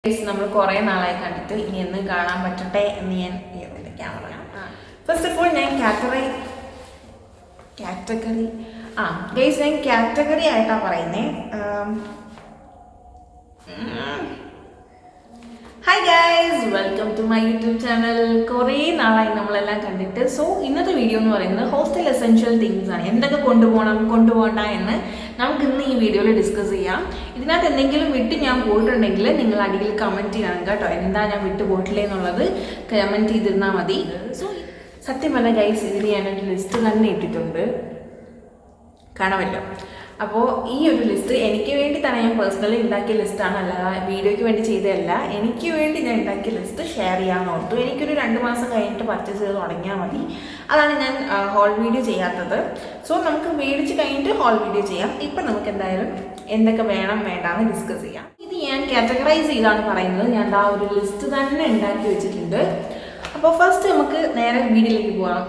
നമ്മൾ കുറേ നാളായി കണ്ടിട്ട് ഇനി എന്ന് കാണാൻ പറ്റട്ടെ എന്ന് ഞാൻ ക്യാമറ ഫസ്റ്റ് ഓഫ് ഓൾ ഞാൻ കാറ്റഗറി ഗൈസ് ഞാൻ കാറ്റഗറി ആയിട്ടാണ് പറയുന്നത്. Hi guys, welcome to my YouTube channel. കുറേ നാളായി നമ്മളെല്ലാം കണ്ടിട്ട്. സോ ഇന്നത്തെ വീഡിയോ എന്ന് പറയുന്നത് ഹോസ്റ്റൽ എസെൻഷ്യൽ തിങ്സ് ആണ്. എന്തൊക്കെ കൊണ്ടുപോകണം കൊണ്ടുപോകണ്ട എന്ന് നമുക്ക് ഇന്ന് ഈ വീഡിയോയിൽ ഡിസ്കസ് ചെയ്യാം. ഇതിനകത്ത് എന്തെങ്കിലും വിട്ട് ഞാൻ പോയിട്ടുണ്ടെങ്കിൽ നിങ്ങൾ അടിയിൽ കമൻറ്റ് ചെയ്യണം കേട്ടോ. എന്താ ഞാൻ വിട്ട് പോയിട്ടില്ലേ എന്നുള്ളത് കമൻറ്റ് ചെയ്തിരുന്നാൽ മതി. സോ സത്യം പറഞ്ഞ ഗൈസ്, ഇതിൽ ഞാനൊരു ലിസ്റ്റ് തന്നെ ഇട്ടിട്ടുണ്ട്, കാണാമല്ലോ. അപ്പോൾ ഈ ഒരു ലിസ്റ്റ് എനിക്ക് വേണ്ടി തന്നെ ഞാൻ പേഴ്സണലി ഉണ്ടാക്കിയ ലിസ്റ്റാണ്, അല്ലാതെ വീഡിയോയ്ക്ക് വേണ്ടി ചെയ്തതല്ല. എനിക്ക് വേണ്ടി ഞാൻ ഉണ്ടാക്കിയ ലിസ്റ്റ് ഷെയർ ചെയ്യാമെന്ന് ഓർത്തു. എനിക്കൊരു 2 മാസം കഴിഞ്ഞിട്ട് പർച്ചേസ് ചെയ്ത് തുടങ്ങിയാൽ മതി. അതാണ് ഞാൻ ഹോൾ വീഡിയോ ചെയ്യാത്തത്. സോ നമുക്ക് മേടിച്ച് കഴിഞ്ഞിട്ട് ഹോൾ വീഡിയോ ചെയ്യാം. ഇപ്പം നമുക്ക് എന്തായാലും എന്തൊക്കെ വേണം വേണ്ടാന്ന് ഡിസ്കസ് ചെയ്യാം. ഇത് ഞാൻ കാറ്റഗറൈസ് ചെയ്താണ് പറയുന്നത്. ഞാൻ ആ ഒരു ലിസ്റ്റ് തന്നെ ഉണ്ടാക്കി വെച്ചിട്ടുണ്ട്. അപ്പോൾ ഫസ്റ്റ് നമുക്ക് നേരെ വീഡിയോയിലേക്ക് പോകാം.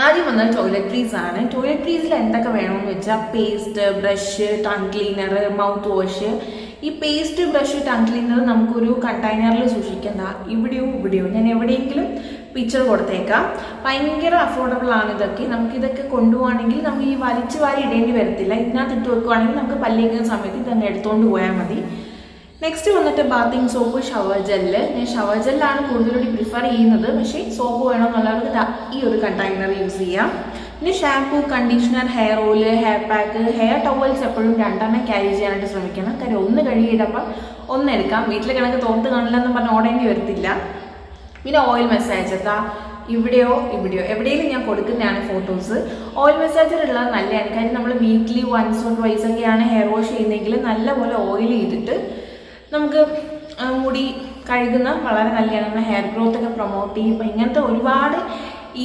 ആദ്യം വന്നത് ടോയ്ലറ്ററീസ് ആണ്. ടോയ്ലറ്ററീസിൽ എന്തൊക്കെ വേണമെന്ന് വെച്ചാൽ paste, brush, tongue cleaner, mouth wash. ഈ പേസ്റ്റ്, ബ്രഷ്, ടങ് ക്ലീനർ നമുക്കൊരു കണ്ടെയ്നറിൽ സൂക്ഷിക്കേണ്ട. ഇവിടെയോ ഞാൻ എവിടെയെങ്കിലും പിക്ചർ കൊടുത്തേക്കാം. ഭയങ്കര അഫോർഡബിൾ ആണ് ഇതൊക്കെ. നമുക്കിതൊക്കെ കൊണ്ടുപോകുകയാണെങ്കിൽ നമുക്ക് ഈ വലിച്ചു വാരി ഇടേണ്ടി വരത്തില്ല. ഇതിനകത്ത് ഇട്ട് വെക്കുകയാണെങ്കിൽ നമുക്ക് പല്ലിക്കുന്ന സമയത്ത് ഇതങ്ങ് എടുത്തുകൊണ്ട് പോയാൽ മതി. നെക്സ്റ്റ് വന്നിട്ട് ബാത്തിങ് സോപ്പ്, ഷവർ ജെല്ല്. ഞാൻ ഷവർ ജെല്ലാണ് കൂടുതലൂടെ പ്രിഫർ ചെയ്യുന്നത്, പക്ഷേ സോപ്പ് വേണമെന്നുള്ളവർക്ക് ഈ ഒരു കണ്ടെയ്നർ യൂസ് ചെയ്യാം. പിന്നെ shampoo, conditioner, hair oil, hair pack, hair towels എപ്പോഴും 2 ക്യാരി ചെയ്യാനായിട്ട് ശ്രമിക്കണം. കാര്യം ഒന്ന് കഴുകിയിടുമ്പോൾ ഒന്ന് എടുക്കാം. വീട്ടിലെ കണക്ക് തോർത്ത് കാണില്ലെന്ന് പറഞ്ഞ് ഓടേണ്ടി വരത്തില്ല. പിന്നെ ഓയിൽ മസാജർ, ഇവിടെയോ എവിടെയെങ്കിലും ഞാൻ കൊടുക്കുന്നതാണ് ഫോട്ടോസ്. ഓയിൽ മസാജർ ഉള്ളത് നല്ലതാണ്. കാര്യം നമ്മൾ വീക്ക്ലി വൺസ് ഓർ ട്വൈസ് ഒക്കെയാണ് ഹെയർ വാഷ് ചെയ്യുന്നതെങ്കിൽ നല്ലപോലെ ഓയിൽ ചെയ്തിട്ട് നമുക്ക് മുടി കഴുകുന്ന വളരെ നല്ലതാണ്. നമ്മുടെ ഹെയർ ഗ്രോത്ത് ഒക്കെ പ്രൊമോട്ട് ചെയ്യും. അപ്പോൾ ഇങ്ങനത്തെ ഒരുപാട്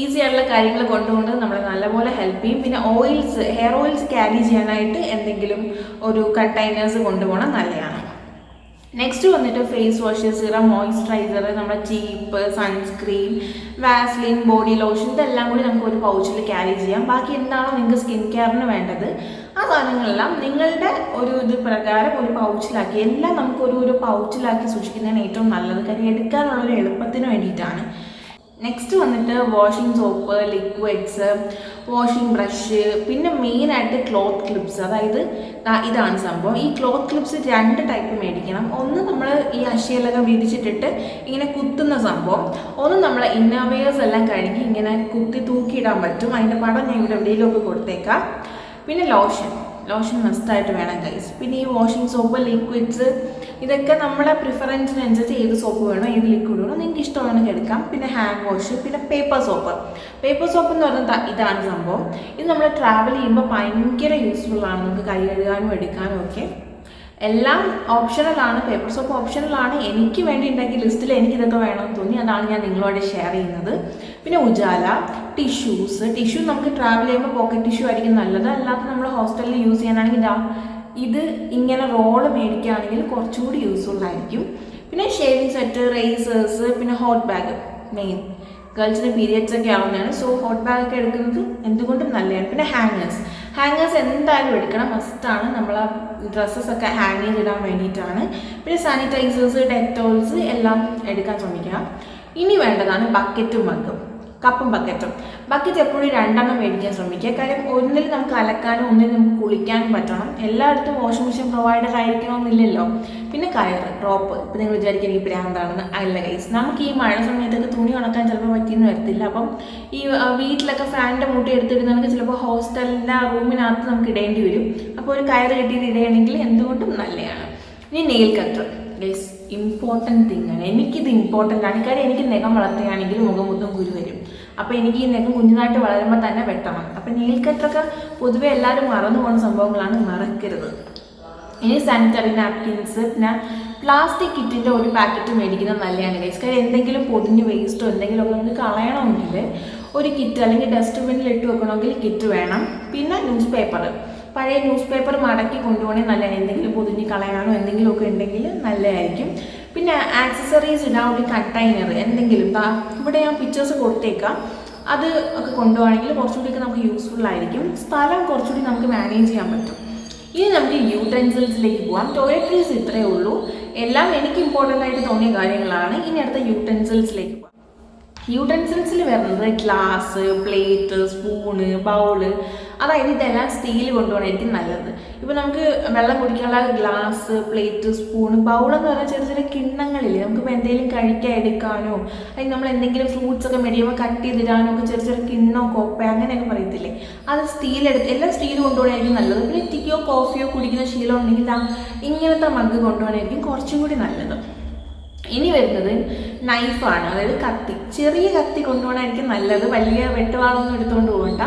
ഈസി ആയിട്ടുള്ള കാര്യങ്ങൾ കൊണ്ടുകൊണ്ട് നമ്മളെ നല്ലപോലെ ഹെൽപ്പ് ചെയ്യും. പിന്നെ ഓയിൽസ്, ഹെയർ ഓയിൽസ് ക്യാരി ചെയ്യാനായിട്ട് എന്തെങ്കിലും ഒരു കണ്ടെയ്നേഴ്സ് കൊണ്ടുപോകണം, നല്ലതാണ്. നെക്സ്റ്റ് വന്നിട്ട് ഫേസ് വാഷ്, സിറം, മോയ്സ്ചറൈസർ, നമ്മുടെ ചീപ്പ്, സൺസ്ക്രീൻ, വാസ്ലിൻ, ബോഡി ലോഷൻ, ഇതെല്ലാം കൂടി നമുക്ക് ഒരു പൗച്ചിൽ ക്യാരി ചെയ്യാം. ബാക്കി എന്താണോ നിങ്ങൾക്ക് സ്കിൻ കെയറിന് വേണ്ടത് ആ സാധനങ്ങളെല്ലാം നിങ്ങളുടെ ഒരു ഇത് പ്രകാരം ഒരു പൗച്ചിലാക്കി, എല്ലാം നമുക്ക് ഒരു പൗച്ചിലാക്കി സൂക്ഷിക്കുന്നതാണ് ഏറ്റവും നല്ലത്. കാര്യം എടുക്കാനുള്ളൊരു എളുപ്പത്തിന് വേണ്ടിയിട്ടാണ്. നെക്സ്റ്റ് വന്നിട്ട് washing soap, liquids, washing brush, പിന്നെ മെയിനായിട്ട് ക്ലോത്ത് ക്ലിപ്സ്. അതായത് ഇതാണ് സംഭവം. ഈ ക്ലോത്ത് ക്ലിപ്സ് 2 ടൈപ്പ് മേടിക്കണം. ഒന്ന് നമ്മൾ ഈ അശയിലൊക്കെ വിരിച്ചിട്ടിട്ട് ഇങ്ങനെ കുത്തുന്ന സംഭവം. ഒന്ന് നമ്മൾ ഇന്നർവെയേഴ്സ് എല്ലാം കഴുകി ഇങ്ങനെ കുത്തി തൂക്കിയിടാൻ പറ്റും. അതിൻ്റെ പടം ഞാൻ ഇവിടെ എവിടെയെങ്കിലുമൊക്കെ കൊടുത്തേക്കാം. പിന്നെ ലോഷൻ മസ്റ്റായിട്ട് വേണം ഗൈസ്. പിന്നെ ഈ വാഷിംഗ് സോപ്പ്, ലിക്വിഡ്സ്, ഇതൊക്കെ നമ്മുടെ പ്രിഫറൻസിനനുസരിച്ച് ഏത് സോപ്പ് വേണോ ഏത് ലിക്വിഡ് വേണോ നിങ്ങൾക്ക് ഇഷ്ടമാണെങ്കിൽ എടുക്കാം. പിന്നെ ഹാൻഡ് വാഷ്, പിന്നെ പേപ്പർ സോപ്പ് എന്ന് പറഞ്ഞാൽ ഇതാണ് സംഭവം. ഇത് നമ്മൾ ട്രാവൽ ചെയ്യുമ്പോൾ ഭയങ്കര യൂസ്ഫുള്ളാണ്. നമുക്ക് കൈ കഴുകാനും എടുക്കാനും ഒക്കെ എല്ലാം ഓപ്ഷണലാണ്. പേപ്പർ സോപ്പ് ഓപ്ഷണലാണ്. എനിക്ക് വേണ്ടി ഉണ്ടാക്കിയ ലിസ്റ്റിൽ എനിക്കിതൊക്കെ വേണമെന്ന് തോന്നി, അതാണ് ഞാൻ നിങ്ങളോട് ഷെയർ ചെയ്യുന്നത്. പിന്നെ ഉജാല, ടിഷ്യൂ നമുക്ക് ട്രാവൽ ചെയ്യുമ്പോൾ പോക്കറ്റ് ടിഷ്യൂ ആയിരിക്കും നല്ലത്. അല്ലാതെ നമ്മൾ ഹോസ്റ്റലിൽ യൂസ് ചെയ്യാനാണെങ്കിൽ ഇത് ഇങ്ങനെ റോള് മേടിക്കുകയാണെങ്കിൽ കുറച്ചുകൂടി യൂസ്ഫുൾ ആയിരിക്കും. പിന്നെ ഷേവിങ് സെറ്റ്, റേസേഴ്സ്, പിന്നെ ഹോട്ട് ബാഗ്. മെയിൻ ഗേൾസിന് പീരിയഡ്സ് ഒക്കെ ആവുന്നതാണ്. സോ ഹോട്ട് ബാഗ് ഒക്കെ എടുക്കുന്നത് എന്തുകൊണ്ടും നല്ലതാണ്. പിന്നെ ഹാങ്ങേഴ്സ് എന്തായാലും എടുക്കണം, മസ്റ്റാണ്. നമ്മൾ ആ ഡ്രസ്സസൊക്കെ ഹാങ് ചെയ്തിടാൻ വേണ്ടിയിട്ടാണ്. പിന്നെ സാനിറ്റൈസേഴ്സ്, ഡെറ്റോൾസ് എല്ലാം എടുക്കാൻ ശ്രമിക്കുക. ഇനി വേണ്ടതാണ് ബക്കറ്റും കപ്പും ബക്കറ്റും. ബക്കറ്റ് എപ്പോഴും 2 മേടിക്കാൻ ശ്രമിക്കുക. കാര്യം ഒന്നിൽ നമുക്ക് അലക്കാനും ഒന്നിൽ നമുക്ക് കുളിക്കാനും പറ്റണം. എല്ലായിടത്തും വാഷിംഗ് മെഷീൻ പ്രൊവൈഡഡ് ആയിരിക്കണമെന്നില്ലല്ലോ. പിന്നെ റോപ്പ്. ഇപ്പം നിങ്ങൾ വിചാരിക്കുക എനിക്ക് ഭ്രാന്താണെന്ന്. അല്ല ഗൈസ്, നമുക്ക് ഈ മഴ സമയത്തൊക്കെ തുണി ഉണക്കാൻ ചിലപ്പോൾ പറ്റിയെന്ന് വരത്തില്ല. അപ്പം ഈ വീട്ടിലൊക്കെ ഫാനിൻ്റെ മൂട്ടി എടുത്തിടുന്നെങ്കിൽ ചിലപ്പോൾ ഹോസ്റ്റലിൻ്റെ റൂമിനകത്ത് നമുക്ക് ഇടേണ്ടി വരും. അപ്പോൾ ഒരു കയറ് കെട്ടിയിട്ട് ഇടുകയാണെങ്കിൽ എന്തുകൊണ്ടും നല്ലതാണ്. ഇനി നെയിൽ കട്ടർ ഗൈസ്, ഇമ്പോർട്ടൻറ്റ് തിങ്ങാണ്. എനിക്കിത് ഇമ്പോർട്ടൻ്റ് ആണ്. കാര്യം എനിക്ക് നഖം വളർത്തുകയാണെങ്കിൽ മുഖം മൊത്തം കുരു വരും. അപ്പോൾ എനിക്ക് ഈ നഖം കുഞ്ഞിനായിട്ട് വളരുമ്പോൾ തന്നെ വെട്ടണം. അപ്പോൾ നെയിൽ കട്ടറൊക്കെ പൊതുവെ എല്ലാവരും മറന്നു പോകുന്ന സംഭവങ്ങളാണ്, മറക്കരുത്. ഇനി സാനിറ്ററി നാപ്കിൻസ്, പിന്നെ പ്ലാസ്റ്റിക് കിറ്റിൻ്റെ ഒരു പാക്കറ്റ് മേടിക്കുന്നത് നല്ലതാണ് ഗൈസ്. കാര്യം എന്തെങ്കിലും പൊതിഞ്ഞ് വേസ്റ്റോ എന്തെങ്കിലുമൊക്കെ നമുക്ക് കളയണമെങ്കിൽ ഒരു കിറ്റ്, അല്ലെങ്കിൽ ഡസ്റ്റ്ബിന്നിൽ ഇട്ട് വെക്കണമെങ്കിൽ കിറ്റ് വേണം. പിന്നെ പഴയ ന്യൂസ് പേപ്പർ മടക്കി കൊണ്ടുപോകണമെങ്കിൽ നല്ലതാണ്. എന്തെങ്കിലും പൊതിഞ്ഞ് കളയാനോ എന്തെങ്കിലുമൊക്കെ ഉണ്ടെങ്കിൽ നല്ലതായിരിക്കും. പിന്നെ ആക്സസറീസ് ഇടാൻ ഒരു കണ്ടെയ്നർ എന്തെങ്കിലും ഇവിടെ ഞാൻ പിക്ചേഴ്സ് കൊടുത്തേക്കാം. അത് ഒക്കെ കൊണ്ടുപോകണമെങ്കിൽ കുറച്ചുകൂടിയൊക്കെ നമുക്ക് യൂസ്ഫുൾ ആയിരിക്കും. സ്ഥലം കുറച്ചുകൂടി നമുക്ക് മാനേജ് ചെയ്യാൻ പറ്റും. ഇനി നമുക്ക് യൂട്ടൻസിൽസിലേക്ക് പോകാം. ടോയ്ലറ്ററീസ് ഇത്രയേ ഉള്ളൂ. എല്ലാം എനിക്ക് ഇമ്പോർട്ടൻ്റ് ആയിട്ട് തോന്നിയ കാര്യങ്ങളാണ്. ഇനി അടുത്ത യൂട്ടൻസിൽസിലേക്ക് പോകാം. യൂട്ടൻസിൽസിൽ വരുന്നത് ഗ്ലാസ്, പ്ലേറ്റ്, സ്പൂണ്, ബൗള്, അതായത് ഇതെല്ലാം സ്റ്റീൽ കൊണ്ടുപോകണമായിരിക്കും നല്ലത്. ഇപ്പോൾ നമുക്ക് വെള്ളം കുടിക്കാനുള്ള ഗ്ലാസ്, പ്ലേറ്റ്, സ്പൂൺ, ബൗളെന്ന് പറഞ്ഞാൽ ചെറിയ ചെറിയ കിണ്ണങ്ങളില്ലേ, നമുക്കിപ്പോൾ എന്തെങ്കിലും കഴിക്കാൻ എടുക്കാനോ അല്ലെങ്കിൽ നമ്മൾ എന്തെങ്കിലും ഫ്രൂട്ട്സ് ഒക്കെ മേടിക്കുമ്പോൾ കട്ട് ചെയ്തിടാനോ ഒക്കെ ചെറിയ ചെറിയ കിണ്ണോ കോപ്പ അങ്ങനെയൊക്കെ പറയത്തില്ലേ, അത് എല്ലാം സ്റ്റീൽ കൊണ്ടുപോകണമായിരിക്കും നല്ലത്. പിന്നെ ടീയോ കോഫിയോ കുടിക്കുന്ന ശീലം ഉണ്ടെങ്കിൽ ഇങ്ങനത്തെ മഗ് കൊണ്ടുപോകണമായിരിക്കും കുറച്ചും കൂടി നല്ലത്. ഇനി വരുന്നത് നൈഫാണ്, അതായത് കത്തി. ചെറിയ കത്തി കൊണ്ടുപോകണമായിരിക്കും നല്ലത്, വലിയ വെട്ടുവാളൊന്നും എടുത്തുകൊണ്ട് പോകണ്ട.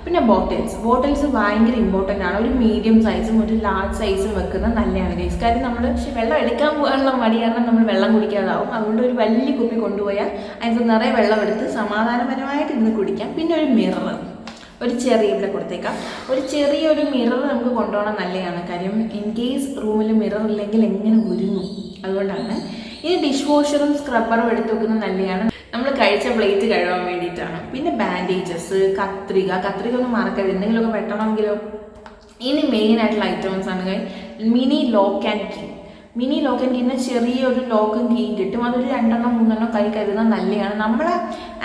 പിന്നെ ബോട്ടിൽസ് ഭയങ്കര ഇമ്പോർട്ടൻ്റ് ആണ്. ഒരു മീഡിയം സൈസും ഒരു ലാർജ് സൈസും വെക്കുന്നത് നല്ലതാണ് ഗൈസ്. കാര്യം നമ്മൾ വെള്ളം എടുക്കാൻ പോകാനുള്ള മടി കാരണം നമ്മൾ വെള്ളം കുടിക്കാതാവും. അതുകൊണ്ട് ഒരു വലിയ കുപ്പി കൊണ്ടുപോയാൽ അതിന് നിറയെ വെള്ളം എടുത്ത് സമാധാനപരമായിട്ട് ഇരുന്ന് കുടിക്കാം. പിന്നെ ഒരു മിറർ, ഒരു ചെറിയ ഇവിടെ കൊടുത്തേക്കാം, ഒരു ചെറിയൊരു മിറർ നമുക്ക് കൊണ്ടുപോകണം നല്ലതാണ്. കാര്യം ഇൻ കേസ് റൂമിൽ മിറർ ഇല്ലെങ്കിൽ എങ്ങനെ ഉരുങ്ങും, അതുകൊണ്ടാണ്. ഇനി ഡിഷ് വാഷറും സ്ക്രബ്ബറും എടുത്ത് വെക്കുന്നത് നല്ലതാണ്, നമ്മൾ കഴിച്ച പ്ലേറ്റ് കഴുകാൻ വേണ്ടിയിട്ടാണ്. പിന്നെ ബാൻഡേജസ്, കത്രിക ഒന്നും മറക്കരുത്, എന്തെങ്കിലുമൊക്കെ വെട്ടണമെങ്കിലോ. ഇനി മെയിൻ ആയിട്ടുള്ള ഐറ്റംസ് ആണ് മിനി ലോക്ക് ആൻഡ് കീ. ചെറിയൊരു ലോക്കും കീയും കിട്ടും, അതൊരു 2-3 കൈ കരുതുന്നത് നല്ലതാണ്. നമ്മളെ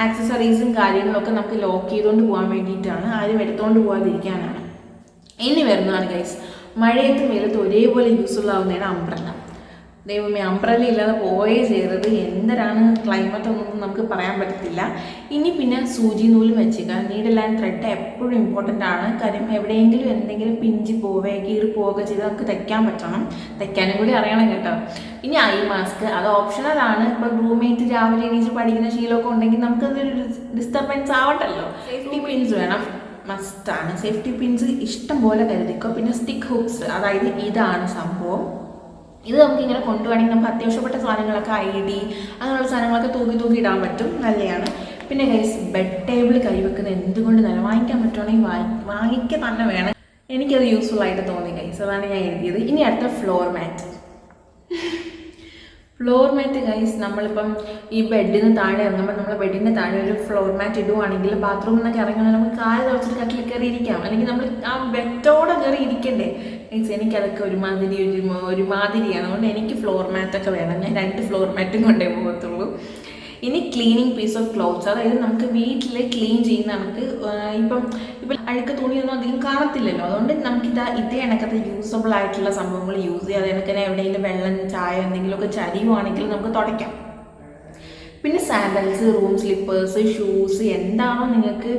ആക്സസറീസും കാര്യങ്ങളൊക്കെ നമുക്ക് ലോക്ക് ചെയ്തുകൊണ്ട് പോകാൻ വേണ്ടിയിട്ടാണ്, ആരും എടുത്തുകൊണ്ട് പോകാതിരിക്കാനാണ്. ഇനി വരുന്നതാണ് ഗൈസ്, മഴയത്തും വെയിലത്തും ഒരേപോലെ യൂസ്ഫുൾ ആവുന്നതാണ് അംബ്രല്ല. ദൈവമേ, അംബ്രല്ല ഇല്ലാതെ പോയേ ചെയ്യരുത്. എന്തരാണ് ക്ലൈമറ്റ് ഒന്നും നമുക്ക് പറയാൻ പറ്റത്തില്ല. ഇനി പിന്നെ സൂചി നൂലും വെച്ചേക്കുക. നീഡിൽ ആൻഡ് ത്രെഡ് എപ്പോഴും ഇമ്പോർട്ടൻ്റ് ആണ്. കാര്യം എവിടെയെങ്കിലും എന്തെങ്കിലും പിഞ്ചി പോവേ കീറി പോവുക ചെയ്ത് നമുക്ക് തയ്ക്കാൻ പറ്റണം, തയ്ക്കാനും കൂടി അറിയണം കേട്ടോ. ഇനി ഐ മാസ്ക്, അത് ഓപ്ഷണലാണ്. ഇപ്പോൾ റൂംമേറ്റ് രാവിലെ എണീച്ച് പഠിക്കുന്ന ശീലമൊക്കെ ഉണ്ടെങ്കിൽ നമുക്കതൊരു ഡിസ്റ്റർബൻസ് ആവട്ടല്ലോ. സേഫ്റ്റി പിൻസ് വേണം, മസ്റ്റാണ്. സേഫ്റ്റി പിൻസ് ഇഷ്ടം പോലെ കരുതിക്കോ. പിന്നെ സ്റ്റിക്ക് ഹുക്സ്, അതായത് ഇതാണ് സംഭവം. ഇത് നമുക്കിങ്ങനെ കൊണ്ടുപോകണമെങ്കിൽ നമുക്ക് അത്യാവശ്യപ്പെട്ട സാധനങ്ങളൊക്കെ ID അങ്ങനെയുള്ള സാധനങ്ങളൊക്കെ തൂക്കി ഇടാൻ പറ്റും, നല്ലതാണ്. പിന്നെ ഗൈസ്, ബെഡ് ടേബിൾ കൈവെക്കുന്നത് എന്തുകൊണ്ട് നല്ല, വാങ്ങിക്കാൻ പറ്റുവാണെങ്കിൽ വാങ്ങിക്കുക തന്നെ വേണം. എനിക്കത് യൂസ്ഫുൾ ആയിട്ട് തോന്നി ഗൈസ്, അതാണ് ഞാൻ എഴുതിയത്. ഇനി അടുത്ത ഫ്ലോർ മാറ്റ് ഗൈസ്, നമ്മളിപ്പം ഈ ബെഡിന് താഴെ ഇറങ്ങുമ്പോൾ നമ്മൾ ബെഡിൻ്റെ താഴെ ഒരു ഫ്ലോർ മാറ്റ് ഇടുവാണെങ്കിൽ ബാത്റൂമിൽ നിന്നൊക്കെ ഇറങ്ങുമ്പോൾ നമുക്ക് കാല് തുറച്ചിട്ട് കട്ടിൽ കയറി ഇരിക്കാം, അല്ലെങ്കിൽ നമ്മൾ ആ ബെഡോടെ കയറി ഇരിക്കണ്ടേ ഗൈസ്. എനിക്കതൊക്കെ ഒരുമാതിരിയാണ്. അതുകൊണ്ട് എനിക്ക് ഫ്ലോർ മാറ്റൊക്കെ വേണം. ഞാൻ 2 ഫ്ലോർ മാറ്റും കൊണ്ടേ പോകത്തുള്ളൂ. ഇനി ക്ലീനിങ് പീസ് ഓഫ് ക്ലോത്ത്സ്, അതായത് നമുക്ക് വീട്ടിൽ ക്ലീൻ ചെയ്യുന്ന നമുക്ക് ഇപ്പം അഴുക്ക് തുണിയൊന്നും അധികം കാണത്തില്ലല്ലോ, അതുകൊണ്ട് നമുക്കിത് ഇതേ കണക്കത്തെ യൂസബിൾ ആയിട്ടുള്ള സംഭവങ്ങൾ യൂസ് ചെയ്യാം. അത് കണക്കിന് എവിടെയെങ്കിലും വെള്ളം, ചായ എന്തെങ്കിലുമൊക്കെ ചരിയുവാണെങ്കിൽ നമുക്ക് തുടയ്ക്കാം. പിന്നെ സാൻഡൽസ്, റൂം സ്ലിപ്പേഴ്സ്, ഷൂസ്, എന്താണോ നിങ്ങൾക്ക്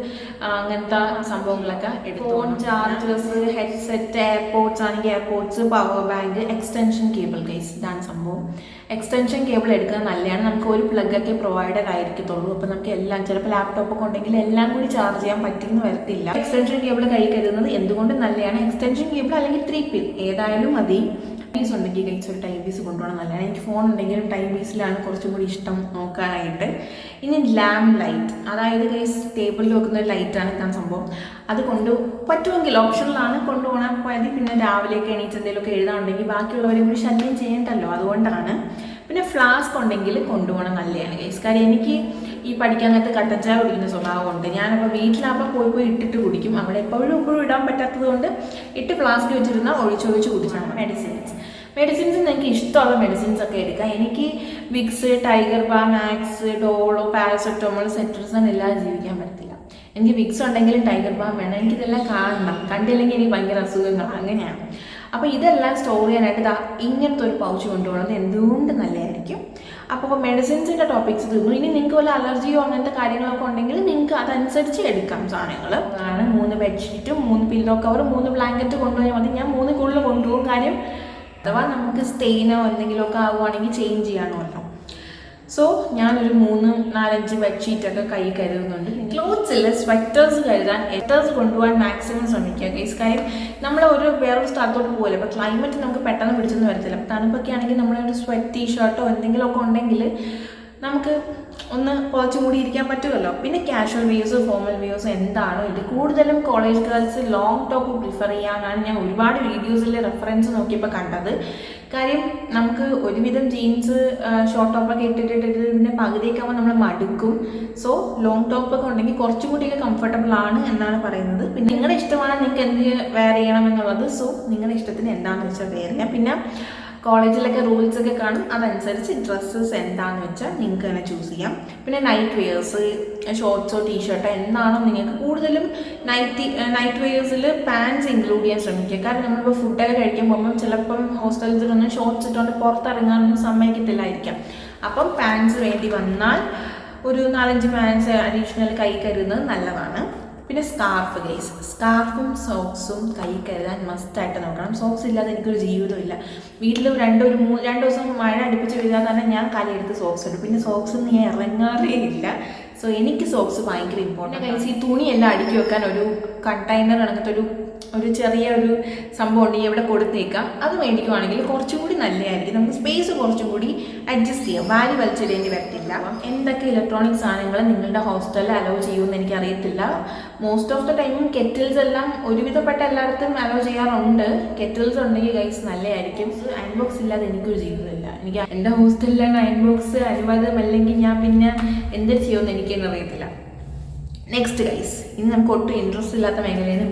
അങ്ങനത്തെ സംഭവങ്ങളൊക്കെ ഫോൺ ചാർജേഴ്സ്, ഹെഡ്സെറ്റ്, എയർപോഡ്സ് ആണെങ്കിൽ AirPods, power bank, extension cable guys, ഇതാണ് സംഭവം. എക്സ്റ്റൻഷൻ കേബിൾ എടുക്കാൻ നല്ലതാണ്. നമുക്ക് ഒരു പ്ലഗൊക്കെ പ്രൊവൈഡഡ് ആയിരിക്കത്തുള്ളൂ. അപ്പോൾ നമുക്ക് എല്ലാം, ചിലപ്പോൾ ലാപ്ടോപ്പൊക്കെ ഉണ്ടെങ്കിൽ എല്ലാം കൂടി ചാർജ് ചെയ്യാൻ പറ്റിയെന്ന് വരത്തില്ല. എക്സ്റ്റൻഷൻ കേബിൾ കൈ കരുതുന്നത് എന്തുകൊണ്ട് നല്ലതാണ്. എക്സ്റ്റൻഷൻ കേബിൾ അല്ലെങ്കിൽ 3 പിൻ ഏതായാലും മതി. ടൈം ഉണ്ടെങ്കിൽ ഗൈസ് ഒരു ടൈം പീസ് കൊണ്ടുപോകണം നല്ലതാണ്. എനിക്ക് ഫോൺ ഉണ്ടെങ്കിലും ടൈം പീസിലാണ് കുറച്ചും കൂടി ഇഷ്ടം നോക്കാനായിട്ട്. ഇനി ലാമ്പ് ലൈറ്റ്, അതായത് ഗൈസ് ടേബിളിൽ വെക്കുന്ന ഒരു ലൈറ്റാണ് ഇതാണ് സംഭവം. അത് പറ്റുമെങ്കിൽ ഓപ്ഷനിലാണ് കൊണ്ടുപോകണം പോയത്. പിന്നെ രാവിലെയൊക്കെ എണീച്ച് എന്തെങ്കിലുമൊക്കെ എഴുതാനുണ്ടെങ്കിൽ ബാക്കിയുള്ളവരെ കൂടി ശല്യം ചെയ്യണ്ടല്ലോ, അതുകൊണ്ടാണ്. പിന്നെ ഫ്ലാസ്ക് ഉണ്ടെങ്കിൽ കൊണ്ടുപോകണം നല്ലതാണ് ഗൈസ്. കാര്യം എനിക്ക് ഈ പഠിക്കാൻ നേരത്ത് കട്ടൻ ചായ കുടിക്കുന്ന സ്വഭാവമുണ്ട്. ഞാനപ്പോൾ വീട്ടിലാകുമ്പോൾ പോയി ഇട്ടിട്ട് കുടിക്കും. അവിടെ എപ്പോഴും ഇടാൻ പറ്റാത്തത് കൊണ്ട് ഇട്ട് ഫ്ലാസ്ക് വെച്ചിരുന്നാൽ ഒഴിച്ചൊഴിച്ച് കുടിച്ചാണ്. മെഡിസിൻസ് നിങ്ങൾക്ക് ഇഷ്ടമുള്ള മെഡിസിൻസ് ഒക്കെ എടുക്കാം. എനിക്ക് Vicks, tiger balm, Max, Dolo, paracetamol, cetirizine എല്ലാം ജീവിക്കാൻ പറ്റില്ല. എനിക്ക് വിക്സ് ഉണ്ടെങ്കിലും ടൈഗർ ബാം വേണം. എനിക്കിതെല്ലാം കാണണം, കണ്ടില്ലെങ്കിൽ എനിക്ക് ഭയങ്കര അസുഖങ്ങളാണ്, അങ്ങനെയാണ്. അപ്പോൾ ഇതെല്ലാം സ്റ്റോർ ചെയ്യാനായിട്ട് ഇങ്ങനത്തെ ഒരു പൗച്ച് കൊണ്ടുപോകുന്നത് എന്തുകൊണ്ട് നല്ലതായിരിക്കും. അപ്പോൾ മെഡിസിൻസിൻ്റെ ടോപ്പിക്സ് തീർന്നു. ഇനി നിങ്ങൾക്ക് വല്ല അലർജിയോ അങ്ങനത്തെ കാര്യങ്ങളൊക്കെ ഉണ്ടെങ്കിൽ നിങ്ങൾക്ക് അതനുസരിച്ച് എടുക്കാം സാധനങ്ങൾ. ആണ് 3 ബെഡ്ഷീറ്റും 3 പില്ലോ കവർ 3 ബ്ലാങ്കറ്റ് കൊണ്ടുപോയാൽ മതി. ഞാൻ 3 കൂടുതൽ കൊണ്ടുപോകും. കാര്യം അഥവാ നമുക്ക് സ്റ്റെയിനോ എന്തെങ്കിലുമൊക്കെ ആവുകയാണെങ്കിൽ ചേഞ്ച് ചെയ്യാണല്ലോ. സോ ഞാനൊരു 3-4-5 ബെഡ്ഷീറ്റൊക്കെ കൈ കരുതുന്നുണ്ട്. ക്ലോത്ത്സിൽ സ്വെറ്റേഴ്സ് കരുതാൻ കൊണ്ടുപോകാൻ മാക്സിമം ശ്രമിക്കുക ഗൈസ്. കാര്യം നമ്മൾ വേറൊരു സ്ഥലത്തോട്ട് പോകില്ല. ഇപ്പോൾ ക്ലൈമറ്റ് നമുക്ക് പെട്ടെന്ന് പിടിച്ചൊന്നും വരത്തില്ല. അപ്പോൾ തണുപ്പൊക്കെ ആണെങ്കിൽ നമ്മളൊരു സ്വെറ്റ് ഷർട്ടോ എന്തെങ്കിലുമൊക്കെ ഉണ്ടെങ്കിൽ നമുക്ക് ഒന്ന് കുറച്ചും കൂടി ഇരിക്കാൻ പറ്റുമല്ലോ. പിന്നെ കാഷ്വൽ വ്യൂസ്, ഫോർമൽ വ്യൂസ് എന്താണോ ഇത്. കൂടുതലും college girls long top prefer ചെയ്യാനാണ് ഞാൻ ഒരുപാട് വീഡിയോസിൽ റെഫറൻസ് നോക്കിയപ്പോൾ കണ്ടത്. കാര്യം നമുക്ക് ഒരുവിധം ജീൻസ്, ഷോർട്ട് ടോപ്പൊക്കെ ഇട്ടിട്ടിട്ട് പകുതിയൊക്കെ ആകുമ്പോൾ നമ്മൾ മടുക്കും. സോ ലോങ് ടോപ്പൊക്കെ ഉണ്ടെങ്കിൽ കുറച്ചും കൂടിയൊക്കെ കംഫർട്ടബിൾ ആണ് എന്നാണ് പറയുന്നത്. പിന്നെ നിങ്ങളുടെ ഇഷ്ടമാണ് നിങ്ങൾക്ക് എന്ത് വെയർ ചെയ്യണം എന്നുള്ളത്. സോ നിങ്ങളുടെ ഇഷ്ടത്തിന് എന്താണെന്ന് വെച്ചാൽ വെയർ ചെയ്യാം. പിന്നെ കോളേജിലൊക്കെ റൂൾസൊക്കെ കാണും, അതനുസരിച്ച് ഡ്രസ്സസ് എന്താണെന്ന് വെച്ചാൽ നിങ്ങൾക്ക് തന്നെ ചൂസ് ചെയ്യാം. പിന്നെ നൈറ്റ് വെയേഴ്സ്, ഷോർട്ട്സോ ടീഷർട്ടോ എന്താണോ നിങ്ങൾക്ക് കൂടുതലും നൈറ്റ് വെയേഴ്സിൽ പാൻസ് ഇൻക്ലൂഡ് ചെയ്യാൻ ശ്രമിക്കുക. കാരണം നമ്മളിപ്പോൾ ഫുഡൊക്കെ കഴിക്കാൻ പോകുമ്പം ചിലപ്പം ഹോസ്റ്റൽസിലൊന്നും ഷോർട്ട്സ് ഇട്ടുകൊണ്ട് പുറത്തിറങ്ങാനൊന്നും സമ്മതിക്കത്തില്ലായിരിക്കാം. അപ്പം പാൻസ് വേണ്ടി വന്നാൽ ഒരു 4-5 പാൻസ് അഡീഷണൽ കൈ കരുതുന്നത് നല്ലതാണ്. പിന്നെ സ്കാർഫ് ഗൈസ്, സ്കാർഫും സോക്സും കൈ കരുതാൻ മസ്റ്റായിട്ട് നോക്കണം. സോക്സ് ഇല്ലാതെ എനിക്കൊരു ജീവിതമില്ല. വീട്ടിൽ 2 ദിവസം മഴ അടുപ്പിച്ച് പെയ്താൽ തന്നെ ഞാൻ കാലെടുത്ത് സോക്സ് ഇടും. പിന്നെ സോക്സ് ഞാൻ ഇറങ്ങാറേ ഇല്ല. സോ എനിക്ക് സോക്സ് ഭയങ്കര ഇമ്പോർട്ടൻ്റ്. ഗൈസ് ഈ തുണിയെല്ലാം അടുക്കി വെക്കാൻ ഒരു കണ്ടെയ്നർ അങ്ങനത്തെ ഒരു ചെറിയ ഒരു സംഭവം ഉണ്ടെങ്കിൽ ഇവിടെ കൊടുത്തേക്കാം. അത് മേടിക്കുവാണെങ്കിൽ കുറച്ചും കൂടി നല്ലതായിരിക്കും. നമുക്ക് സ്പേസ് കുറച്ചും കൂടി അഡ്ജസ്റ്റ് ചെയ്യാം, വാരി വലിച്ചിടേണ്ടി വരത്തില്ല. എന്തൊക്കെ ഇലക്ട്രോണിക് സാധനങ്ങൾ നിങ്ങളുടെ ഹോസ്റ്റലിൽ അലോ ചെയ്യുമെന്ന് എനിക്കറിയത്തില്ല. മോസ്റ്റ് ഓഫ് ദ ടൈമും കെറ്റിൽസ് എല്ലാം ഒരുവിധപ്പെട്ട എല്ലായിടത്തും അലോ ചെയ്യാറുണ്ട്. കെറ്റിൽസ് ഉണ്ടെങ്കിൽ ഗൈസ് നല്ലതായിരിക്കും. അയൺ ബോക്സ് ഇല്ലാതെ എനിക്കൊരു ജീവിതമില്ല. എനിക്ക് എൻ്റെ ഹോസ്റ്റലിലാണ് അയൺ ബോക്സ് അനുവാദമല്ലെങ്കിൽ ഞാൻ പിന്നെ എന്തൊരു ചെയ്യുമെന്ന് എനിക്കെന്ന് അറിയത്തില്ല. നെക്സ്റ്റ് ഗൈസ്, ഇനി നമുക്ക് ഒട്ടും ഇൻട്രസ്റ്റ് ഇല്ലാത്ത മേഖലയാണ്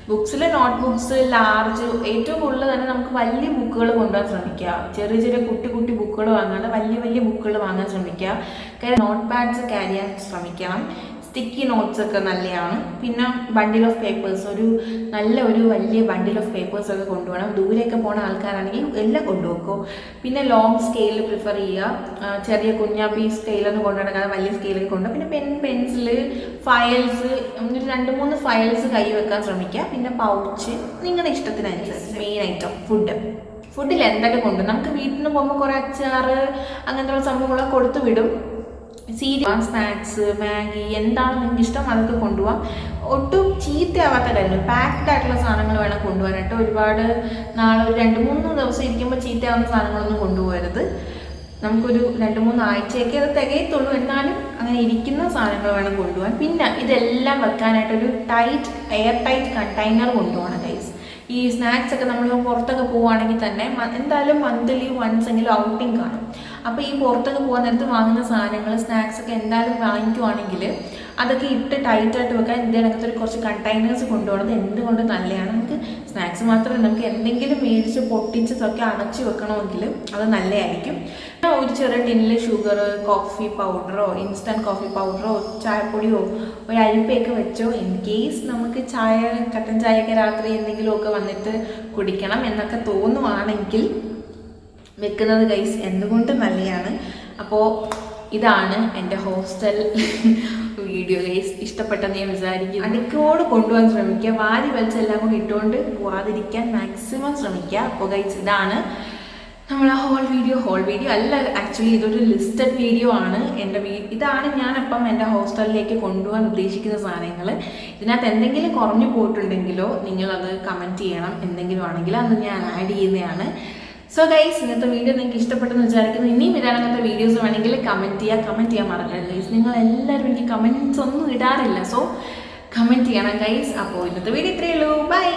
ബുക്സിൽ നോട്ട് ബുക്സ് ലാർജ്, ഏറ്റവും കൂടുതൽ തന്നെ നമുക്ക് വലിയ ബുക്കുകൾ കൊണ്ടുപോകാൻ ശ്രമിക്കുക. ചെറിയ ചെറിയ കുട്ടി ബുക്കുകൾ വാങ്ങാതെ വലിയ ബുക്കുകൾ വാങ്ങാൻ ശ്രമിക്കുക. കാര്യം നോട്ട് പാഡ്സ് ക്യാരി ചെയ്യാൻ ശ്രമിക്കണം. സ്റ്റിക്കി നോട്ട്സ് ഒക്കെ നല്ലതാണ്. പിന്നെ ബണ്ടിൽ ഓഫ് പേപ്പേഴ്സ്, ഒരു വലിയ ബണ്ടിൽ ഓഫ് പേപ്പേഴ്സ് ഒക്കെ കൊണ്ടുപോകണം. ദൂരെയൊക്കെ പോകുന്ന ആൾക്കാരാണെങ്കിൽ എല്ലാം കൊണ്ടുപോക്കും. പിന്നെ ലോങ് സ്കെയിൽ പ്രിഫർ ചെയ്യുക. ചെറിയ കുഞ്ഞാപ്പി സ്കെയിലൊന്നും കൊണ്ടുപോകണം, വലിയ സ്കെയിലൊക്കെ കൊണ്ടുപോകും. പിന്നെ പെൻസിൽ, ഫയൽസ്, 2-3 ഫയൽസ് കൈ വെക്കാൻ ശ്രമിക്കുക. പിന്നെ പൗച്ച് നിങ്ങളുടെ ഇഷ്ടത്തിനനുസരിച്ച്. മെയിൻ ഐറ്റം ഫുഡിൽ എന്തൊക്കെ കൊണ്ടുപോകും. നമുക്ക് വീട്ടിൽ നിന്ന് പോകുമ്പോൾ കുറേ അച്ചാറ് അങ്ങനത്തെ സംഭവങ്ങളൊക്കെ കൊടുത്തു വിടും. സ്നാക്സ്, മാഗി, എന്താണ് നിങ്ങൾക്ക് ഇഷ്ടം അതൊക്കെ കൊണ്ടുപോകാം. ഒട്ടും ചീത്തയാവാത്ത കാര്യങ്ങൾ, പാക്ഡ് ആയിട്ടുള്ള സാധനങ്ങൾ വേണം കൊണ്ടുപോകാനായിട്ട്. ഒരുപാട് നാളെ ഒരു 2-3 ദിവസം ഇരിക്കുമ്പോൾ ചീത്തയാവുന്ന സാധനങ്ങളൊന്നും കൊണ്ടുപോകരുത്. നമുക്കൊരു 2-3 ആഴ്ചയൊക്കെ അത് തികയത്തുള്ളൂ. എന്നാലും അങ്ങനെ ഇരിക്കുന്ന സാധനങ്ങൾ വേണം കൊണ്ടുപോകാൻ. പിന്നെ ഇതെല്ലാം വെക്കാനായിട്ടൊരു എയർ ടൈറ്റ് കണ്ടെയ്നർ കൊണ്ടുപോകണം ഗൈസ്. ഈ സ്നാക്സ് ഒക്കെ നമ്മൾ പുറത്തൊക്കെ പോവുകയാണെങ്കിൽ തന്നെ എന്തായാലും മന്ത്ലി വൺസ് എങ്കിലും ഔട്ടിങ് കാണും. അപ്പോൾ ഈ പുറത്തൊക്കെ പോകാൻ നേരത്ത് വാങ്ങുന്ന സാധനങ്ങൾ, സ്നാക്സ് ഒക്കെ എന്തായാലും വാങ്ങിക്കുവാണെങ്കിൽ അതൊക്കെ ഇട്ട് ടൈറ്റായിട്ട് വെക്കാൻ ഇതിനകത്തൊരു കുറച്ച് കണ്ടെയ്നേഴ്സ് കൊണ്ടുപോകുന്നത് എന്തുകൊണ്ട് നല്ലതാണ്. നമുക്ക് സ്നാക്സ് മാത്രമല്ല, നമുക്ക് എന്തെങ്കിലും മേടിച്ച് പൊട്ടിച്ചതൊക്കെ അടച്ചു വെക്കണമെങ്കിൽ അത് നല്ലതായിരിക്കും. ഒരു ചെറിയ ടിന്നിൽ ഷുഗർ, കോഫി പൗഡറോ, ഇൻസ്റ്റൻറ്റ് കോഫി പൗഡറോ, ചായപ്പൊടിയോ, ഒരു അരിപ്പയൊക്കെ വെച്ചോ. ഇൻ കേസ് നമുക്ക് കട്ടൻ ചായയൊക്കെ രാത്രി എന്തെങ്കിലുമൊക്കെ വന്നിട്ട് കുടിക്കണം എന്നൊക്കെ തോന്നുവാണെങ്കിൽ വെക്കുന്നത് ഗൈസ് എന്തുകൊണ്ട് നല്ലതാണ്. അപ്പോൾ ഇതാണ് എൻ്റെ ഹോസ്റ്റൽ വീഡിയോ ഗൈസ്. ഇഷ്ടപ്പെട്ടെന്ന് ഞാൻ വിചാരിക്കും. അടുക്കോട് കൊണ്ടുപോകാൻ ശ്രമിക്കുക. വാരി വലിച്ചെല്ലാം കൂടി ഇട്ടുകൊണ്ട് പോവാതിരിക്കാൻ മാക്സിമം ശ്രമിക്കുക. അപ്പോൾ ഗൈസ് ഇതാണ് നമ്മൾ ഹോൾ വീഡിയോ അല്ല, ആക്ച്വലി ഇതൊരു ലിസ്റ്റഡ് വീഡിയോ ആണ്. ഇതാണ് ഞാനിപ്പം എൻ്റെ ഹോസ്റ്റലിലേക്ക് കൊണ്ടുപോകാൻ ഉദ്ദേശിക്കുന്ന സാധനങ്ങൾ. ഇതിനകത്ത് എന്തെങ്കിലും കുറഞ്ഞു പോയിട്ടുണ്ടെങ്കിലോ നിങ്ങളത് കമൻറ്റ് ചെയ്യണം. എന്തെങ്കിലും ആണെങ്കിൽ അത് ഞാൻ ആഡ് ചെയ്യുന്നതാണ്. സോ ഗൈസ്, ഇന്നത്തെ വീഡിയോ നിങ്ങൾക്ക് ഇഷ്ടപ്പെട്ടെന്ന് വിചാരിക്കുന്നു. ഇനിയും ഇടാനങ്ങനത്തെ വീഡിയോസ് വേണമെങ്കിൽ കമൻറ്റ് ചെയ്യാൻ മറക്കരുത് ഗൈസ്. നിങ്ങളെല്ലാവരും എനിക്ക് കമൻറ്റ്സ് ഒന്നും ഇടാറില്ല. സോ കമൻറ്റ് ചെയ്യണം ഗൈസ്. അപ്പോൾ ഇന്നത്തെ വീഡിയോ ഇത്രയേ ഉള്ളൂ. ബൈ.